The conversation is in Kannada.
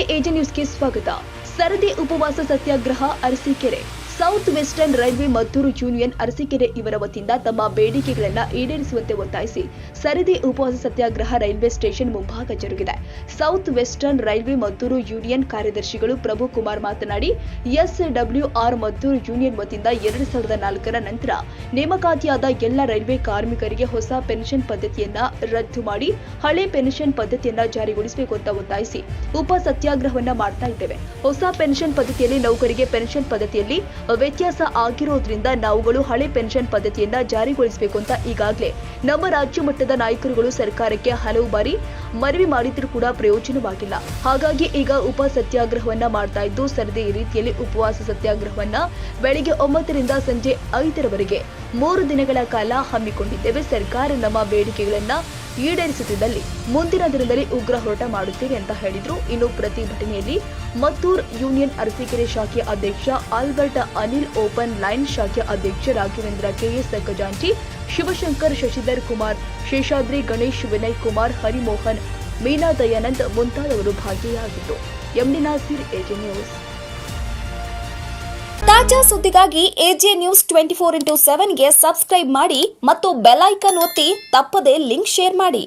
ನಮಸ್ತೆ, ಎಜೆ ನ್ಯೂಸ್ಗೆ ಸ್ವಾಗತ. ಸರದಿ ಉಪವಾಸ ಸತ್ಯಾಗ್ರಹ Arsikere. South western railway Maddur union Arsikere ಇವರ ವತಿಯಿಂದ ತಮ್ಮ ಬೇಡಿಕೆಗಳನ್ನು ಈಡೇರಿಸುವಂತೆ ಒತ್ತಾಯಿಸಿ ಸರದಿ ಉಪವಾಸ ಸತ್ಯಾಗ್ರಹ ರೈಲ್ವೆ ಸ್ಟೇಷನ್ ಮುಂಭಾಗ ಜರುಗಿದೆ. South western railway Maddur union ಕಾರ್ಯದರ್ಶಿಗಳು ಪ್ರಭು ಕುಮಾರ್ ಮಾತನಾಡಿ, SWR ಮದ್ದೂರು ಯೂನಿಯನ್ ವತಿಯಿಂದ 2004ರ ನಂತರ ನೇಮಕಾತಿಯಾದ ಎಲ್ಲ ರೈಲ್ವೆ ಕಾರ್ಮಿಕರಿಗೆ ಹೊಸ ಪೆನ್ಷನ್ ಪದ್ಧತಿಯನ್ನ ರದ್ದು ಮಾಡಿ ಹಳೆ ಪೆನ್ಷನ್ ಪದ್ಧತಿಯನ್ನ ಜಾರಿಗೊಳಿಸಬೇಕು ಅಂತ ಒತ್ತಾಯಿಸಿ ಉಪ ಸತ್ಯಾಗ್ರಹವನ್ನ ಮಾಡ್ತಾ ಇದ್ದೇವೆ. ಹೊಸ ಪೆನ್ಷನ್ ಪದ್ಧತಿಯಲ್ಲಿ ನೌಕರಿಗೆ ಪೆನ್ಷನ್ ಪದ್ಧತಿಯಲ್ಲಿ ವ್ಯತ್ಯಾಸ ಆಗಿರೋದ್ರಿಂದ ನಾವುಗಳು ಹಳೆ ಪೆನ್ಷನ್ ಪದ್ಧತಿಯನ್ನ ಜಾರಿಗೊಳಿಸಬೇಕು ಅಂತ ಈಗಾಗಲೇ ನಮ್ಮ ರಾಜ್ಯ ಮಟ್ಟದ ನಾಯಕರುಗಳು ಸರ್ಕಾರಕ್ಕೆ ಹಲವು ಬಾರಿ ಮನವಿ ಮಾಡಿದ್ರೂ ಕೂಡ ಪ್ರಯೋಜನವಾಗಿಲ್ಲ. ಹಾಗಾಗಿ ಈಗ ಉಪ ಸತ್ಯಾಗ್ರಹವನ್ನ ಮಾಡ್ತಾ ಇದ್ದು, ಸರದಿ ರೀತಿಯಲ್ಲಿ ಉಪವಾಸ ಸತ್ಯಾಗ್ರಹವನ್ನ ಬೆಳಿಗ್ಗೆ 9ರಿಂದ ಸಂಜೆ 5ರವರೆಗೆ 3 ದಿನಗಳ ಕಾಲ ಹಮ್ಮಿಕೊಂಡಿದ್ದೇವೆ. ಸರ್ಕಾರ ನಮ್ಮ ಬೇಡಿಕೆಗಳನ್ನ ಈಡೇರಿಸುತ್ತಿದ್ದಲ್ಲಿ ಮುಂದಿನ ದಿನದಲ್ಲಿ ಉಗ್ರ ಹೋರಾಟ ಮಾಡುತ್ತೇವೆ ಅಂತ ಹೇಳಿದ್ರು. ಇನ್ನು ಪ್ರತಿಭಟನೆಯಲ್ಲಿ ಮದ್ದೂರ್ ಯೂನಿಯನ್ ಅರಸೀಕೆರೆ ಶಾಖೆಯ ಅಧ್ಯಕ್ಷ ಆಲ್ಬರ್ಟ್ ಅನಿಲ್, ಓಪನ್ ಲೈನ್ ಶಾಖೆಯ ಅಧ್ಯಕ್ಷ ರಾಘವೇಂದ್ರ, KS ಖಜಾಂಚಿ, ಶಿವಶಂಕರ್, ಶಶಿಧರ್ ಕುಮಾರ್, ಶೇಷಾದ್ರಿ, ಗಣೇಶ್, ವಿನಯ್ ಕುಮಾರ್, ಹರಿಮೋಹನ್, ಮೀನಾ ದಯಾನಂದ್ ಮುಂತಾದವರು ಭಾಗಿಯಾಗಿದ್ದು. MD Naseer, AJ news. ತಾಜಾ ಸುದ್ದಿಗಾಗಿ ಎಜೆ ನ್ಯೂಸ್ 24x7ಗೆ ಸಬ್ಸ್ಕ್ರೈಬ್ ಮಾಡಿ ಮತ್ತು ಬೆಲ್ ಐಕಾನ್ ಒತ್ತಿ ತಪ್ಪದೇ ಲಿಂಕ್ ಶೇರ್ ಮಾಡಿ.